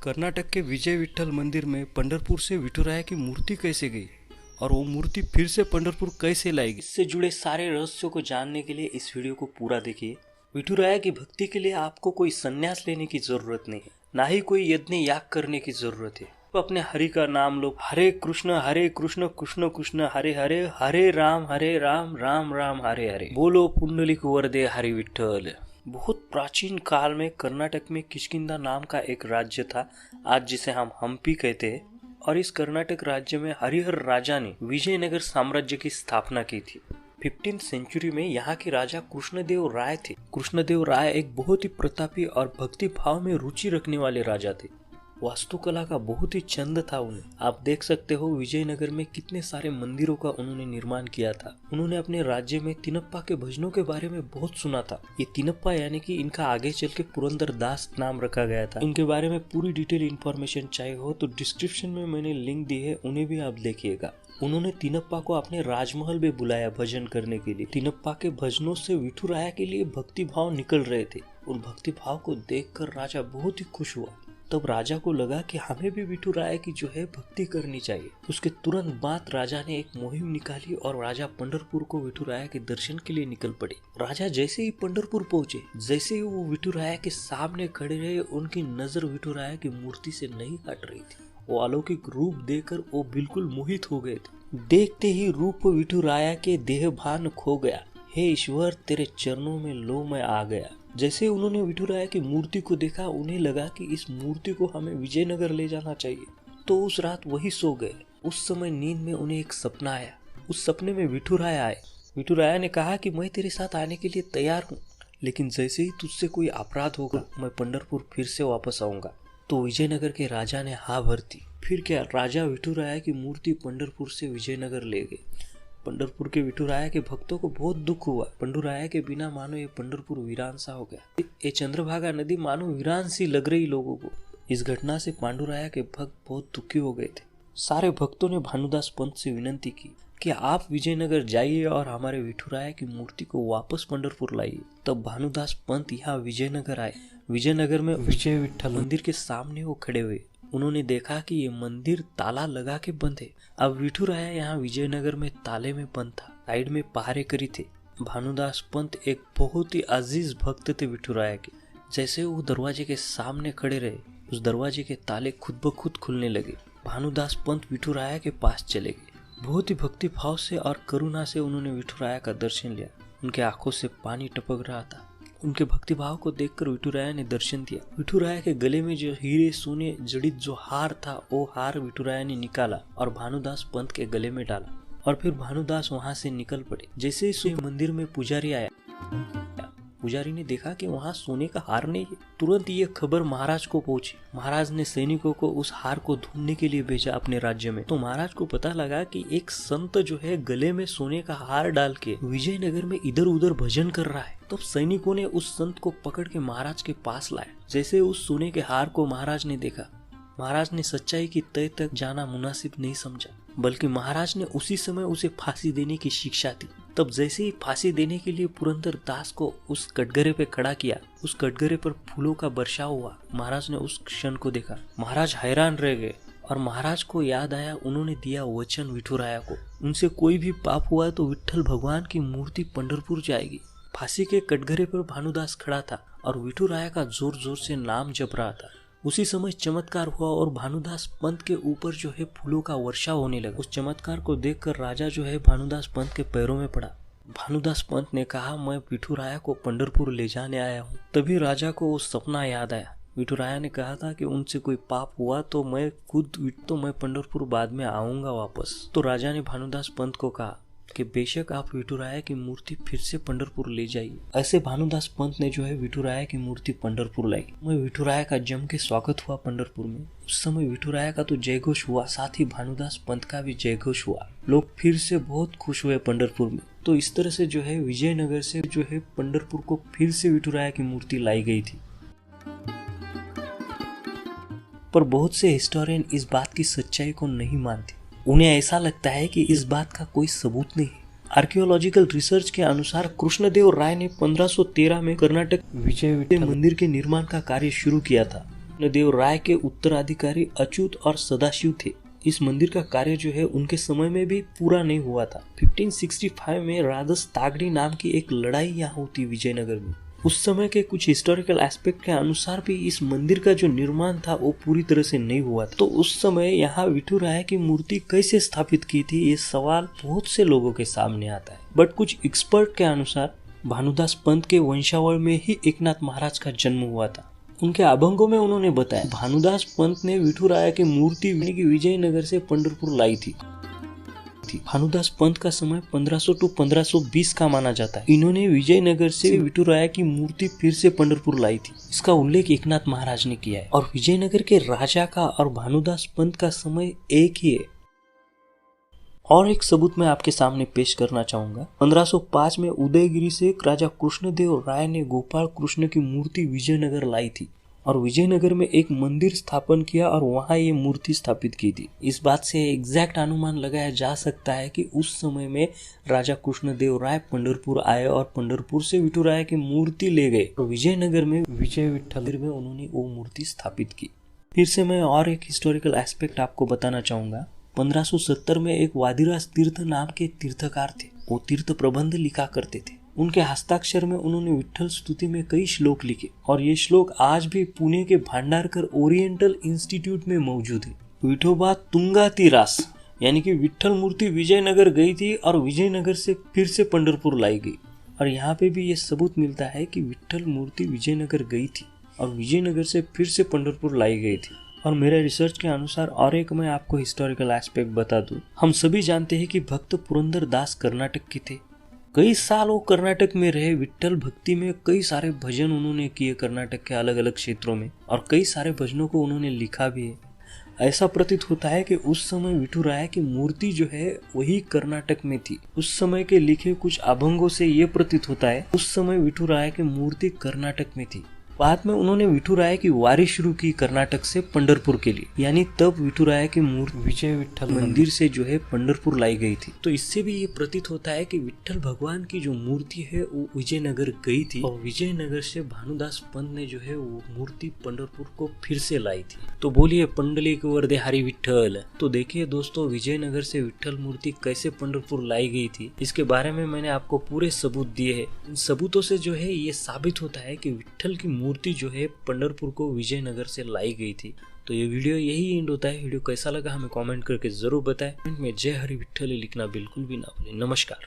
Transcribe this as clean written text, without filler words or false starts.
कर्नाटक के विजय विठ्ठल मंदिर में पंढरपुर से विठुराया की मूर्ति कैसे गई और वो मूर्ति फिर से पंढरपुर कैसे लाएगी, इससे जुड़े सारे रहस्यों को जानने के लिए इस वीडियो को पूरा देखिए। विठुराया की भक्ति के लिए आपको कोई संन्यास लेने की जरूरत नहीं है, ना ही कोई यज्ञ याग करने की जरूरत है। तो अपने हरि का नाम लो, हरे कृष्ण कृष्ण कृष्ण हरे हरे, हरे राम राम राम हरे हरे। बोलो पुंडलिक वरदे हरि विठ्ठल। बहुत प्राचीन काल में कर्नाटक में किष्किंधा नाम का एक राज्य था, आज जिसे हम हम्पी कहते हैं। और इस कर्नाटक राज्य में हरिहर राजा ने विजयनगर साम्राज्य की स्थापना की थी। 15th सेंचुरी में यहाँ के राजा कृष्णदेव राय थे। कृष्णदेव राय एक बहुत ही प्रतापी और भक्ति भाव में रुचि रखने वाले राजा थे। वास्तुकला का बहुत ही चंद था उन्हें। आप देख सकते हो विजयनगर में कितने सारे मंदिरों का उन्होंने निर्माण किया था। उन्होंने अपने राज्य में तिनप्पा के भजनों के बारे में बहुत सुना था। ये तिनप्पा यानी कि इनका आगे चल के पुरंदर दास नाम रखा गया था। इनके बारे में पूरी डिटेल इन्फॉर्मेशन चाहिए हो तो डिस्क्रिप्शन में मैंने लिंक दी है, उन्हें भी आप देखिएगा। उन्होंने तिनप्पा को अपने राजमहल में बुलाया भजन करने के लिए। तिनप्पा के भजनों से विठुराया के लिए भक्ति भाव निकल रहे थे। उन भक्ति भाव को देखकर राजा बहुत ही खुश हुआ। तब राजा को लगा कि हमें भी विठुराया की जो है भक्ति करनी चाहिए। उसके तुरंत बाद राजा ने एक मुहिम निकाली और राजा पंढरपुर को विठुराया के दर्शन के लिए निकल पड़े। राजा जैसे ही पंढरपुर पहुंचे, जैसे ही वो विठुराया के सामने खड़े रहे, उनकी नजर विठुराया की मूर्ति से नहीं हट रही थी। वो अलौकिक रूप देखकर वो बिल्कुल मोहित हो गए थे। देखते ही रूप विठुराया के देह भान खो गया। हे ईश्वर, तेरे चरणों में लो मैं आ गया। जैसे उन्होंने विठुराया की मूर्ति को देखा, उन्हें लगा कि इस मूर्ति को हमें विजयनगर ले जाना चाहिए। तो उस रात वही सो गए। उस समय नींद में उन्हें एक सपना आया। उस सपने में विठुराया आए। विठुराया ने कहा कि मैं तेरे साथ आने के लिए तैयार हूँ, लेकिन जैसे ही तुझसे कोई अपराध होगा मैं पंढरपुर फिर से वापस आऊंगा। तो विजयनगर के राजा ने हाँ भर दी। फिर क्या, राजा विठुराया की मूर्ति पंढरपुर से विजयनगर ले गए। पंढरपुर के विठुराया के भक्तों को बहुत दुख हुआ। पंडुराया के बिना मानो ये पंढरपुर वीरान सा हो गया। ये चंद्रभागा नदी मानो वीरान सी लग रही लोगों को। इस घटना से पांडुराया के भक्त बहुत दुखी हो गए थे। सारे भक्तों ने भानुदास पंत से विनती की कि आप विजयनगर जाइए और हमारे विठुराया की मूर्ति को वापस पंढरपुर लाइए। तब भानुदास पंत यहाँ विजयनगर आए। विजयनगर में विजय विठ्ठल मंदिर के सामने वो खड़े हुए। उन्होंने देखा कि ये मंदिर ताला लगा के बंद है। अब विठुराया यहाँ विजयनगर में ताले में बंद था। साइड में पहरे करी थे। भानुदास पंत एक बहुत ही अजीज भक्त थे विठुराया के। जैसे वो दरवाजे के सामने खड़े रहे, उस दरवाजे के ताले खुद ब खुद खुलने लगे। भानुदास पंत विठुराया के पास चले गए। बहुत ही भक्ति भाव से और करुणा से उन्होंने विठुराया का दर्शन लिया। उनके आंखों से पानी टपक रहा था। उनके भक्ति भाव को देखकर विठुराया ने दर्शन दिया। विठुराया के गले में जो हीरे सोने जड़ित जो हार था, वो हार विठुराया ने निकाला और भानुदास पंत के गले में डाला। और फिर भानुदास वहां से निकल पड़े। जैसे ही मंदिर में पुजारी आया, पुजारी ने देखा कि वहाँ सोने का हार नहीं है। तुरंत ये खबर महाराज को पहुंची। महाराज ने सैनिकों को उस हार को ढूंढने के लिए भेजा अपने राज्य में। तो महाराज को पता लगा कि एक संत जो है गले में सोने का हार डाल के विजयनगर में इधर उधर भजन कर रहा है। तो सैनिकों ने उस संत को पकड़ के महाराज के पास लाया। जैसे उस सोने के हार को महाराज ने देखा, महाराज ने सच्चाई की तह तक जाना मुनासिब नहीं समझा, बल्कि महाराज ने उसी समय उसे फांसी देने की शिक्षा दी। तब जैसे ही फांसी देने के लिए पुरंदर दास को उस कटघरे पे खड़ा किया, उस कटघरे पर फूलों का वर्षाव हुआ। महाराज ने उस क्षण को देखा। महाराज हैरान रह गए और महाराज को याद आया, उन्होंने दिया वचन विठुराया को, उनसे कोई भी पाप हुआ तो विठ्ठल भगवान की मूर्ति पंढरपुर जाएगी। फांसी के कटघरे पर भानुदास खड़ा था और विठुराया का जोर जोर से नाम जप रहा था। उसी समय चमत्कार हुआ और भानुदास पंत के ऊपर जो है फूलों का वर्षा होने लगा। उस चमत्कार को देखकर राजा जो है भानुदास पंत के पैरों में पड़ा। भानुदास पंत ने कहा, मैं विठुराया को पंढरपुर ले जाने आया हूँ। तभी राजा को वो सपना याद आया। विठुराया ने कहा था कि उनसे कोई पाप हुआ तो मैं पंढरपुर बाद में आऊंगा वापस। तो राजा ने भानुदास पंत को कहा कि बेशक आप विठुराया की मूर्ति फिर से पंढरपुर ले जाइए। ऐसे भानुदास पंत ने जो है विठुराया की मूर्ति पंढरपुर लाई। मैं विठुराया का जम के स्वागत हुआ पंढरपुर में। उस समय विठुराया का तो जयघोष हुआ, साथ ही भानुदास पंत का भी जयघोष हुआ। लोग फिर से बहुत खुश हुए पंढरपुर में। तो इस तरह से जो है विजयनगर से जो है पंढरपुर को फिर से विठुराया की मूर्ति लाई गई थी। पर बहुत से हिस्टोरियन इस बात की सच्चाई को नहीं मानते। उन्हें ऐसा लगता है कि इस बात का कोई सबूत नहीं है। आर्कियोलॉजिकल रिसर्च के अनुसार कृष्णदेव राय ने 1513 में कर्नाटक विजय विठ्ठल मंदिर के निर्माण का कार्य शुरू किया था। कृष्णदेव राय के उत्तराधिकारी अच्युत और सदाशिव थे। इस मंदिर का कार्य जो है उनके समय में भी पूरा नहीं हुआ था। 1565 में राधस तागड़ी नाम की एक लड़ाई यहाँ होती विजयनगर में। उस समय के कुछ हिस्टोरिकल एस्पेक्ट के अनुसार भी इस मंदिर का जो निर्माण था वो पूरी तरह से नहीं हुआ था। तो उस समय यहाँ विठुराय की मूर्ति कैसे स्थापित की थी, ये सवाल बहुत से लोगों के सामने आता है। बट कुछ एक्सपर्ट के अनुसार भानुदास पंत के वंशावल में ही एकनाथ महाराज का जन्म हुआ था। उनके अभंगों में उन्होंने बताया भानुदास पंत ने विठुराय की मूर्ति विजयनगर से पंढरपुर लाई थी। भानुदास पंत का समय 1500 to 1520 का माना जाता है। इन्होंने विजयनगर से विठुराय की मूर्ति फिर से पंढरपुर लाई थी। इसका उल्लेख एकनाथ महाराज ने किया है। और विजयनगर के राजा का और भानुदास पंत का समय एक ही है। और एक सबूत मैं आपके सामने पेश करना चाहूंगा। 1505 में उदयगिरी से राजा कृष्णदेव राय ने गोपाल कृष्ण की मूर्ति विजयनगर लाई थी और विजयनगर में एक मंदिर स्थापन किया और वहां ये मूर्ति स्थापित की थी। इस बात से एग्जैक्ट अनुमान लगाया जा सकता है कि उस समय में राजा कृष्णदेव राय पंढरपुर आए और पंढरपुर से विठुराय की मूर्ति ले गए और विजयनगर में विजय विठ्ठल में उन्होंने वो मूर्ति स्थापित की। फिर से मैं और एक हिस्टोरिकल एस्पेक्ट आपको बताना चाहूंगा। 1570 में एक वादिराज तीर्थ नाम के तीर्थकार थे। वो तीर्थ प्रबंध लिखा करते थे। उनके हस्ताक्षर में उन्होंने विठ्ठल स्तुति में कई श्लोक लिखे और ये श्लोक आज भी पुणे के भांडारकर ओरिएंटल इंस्टीट्यूट में मौजूद है। विठोबा तुंगा तीरास यानी कि विठ्ठल मूर्ति विजयनगर गई थी और विजयनगर से फिर से पंढरपुर लाई गई। और यहाँ पे भी ये सबूत मिलता है कि विठ्ठल मूर्ति विजयनगर गई थी और विजयनगर से फिर से पंढरपुर लाई गई थी। और मेरे रिसर्च के अनुसार और एक मैं आपको हिस्टोरिकल एस्पेक्ट बता दूं। हम सभी जानते हैं कि भक्त पुरंदर दास कर्नाटक के थे। कई साल वो कर्नाटक में रहे। विठ्ठल भक्ति में कई सारे भजन उन्होंने किए कर्नाटक के अलग अलग क्षेत्रों में और कई सारे भजनों को उन्होंने लिखा भी है। ऐसा प्रतीत होता है कि उस समय विठुराय की मूर्ति जो है वही कर्नाटक में थी। उस समय के लिखे कुछ अभंगों से ये प्रतीत होता है उस समय विठुराय की मूर्ति कर्नाटक में थी। बाद में उन्होंने विठुराय की वारी शुरू की कर्नाटक से पंढरपुर के लिए, यानी तब विठुराय की मूर्ति विजय विठ्ठल मंदिर से जो है पंढरपुर लाई गई थी। तो इससे भी ये प्रतीत होता है कि विठ्ठल भगवान की जो मूर्ति है वो विजयनगर गई थी और विजयनगर से भानुदास पंत ने जो है वो मूर्ति पंढरपुर को फिर से लाई थी। तो बोलिए पंडलिक वरदे हरि विठ्ठल। तो देखिए दोस्तों, विजयनगर से विठ्ठल मूर्ति कैसे पंढरपुर लाई गई थी इसके बारे में मैंने आपको पूरे सबूत दिए हैं। इन सबूतों से जो है ये साबित होता है कि विठ्ठल की मूर्ति जो है पंढरपुर को विजयनगर से लाई गई थी। तो ये वीडियो यही एंड होता है। वीडियो कैसा लगा हमें कमेंट करके जरूर बताएं। कमेंट में जय हरि विठ्ठल लिखना बिल्कुल भी ना भूलें। नमस्कार।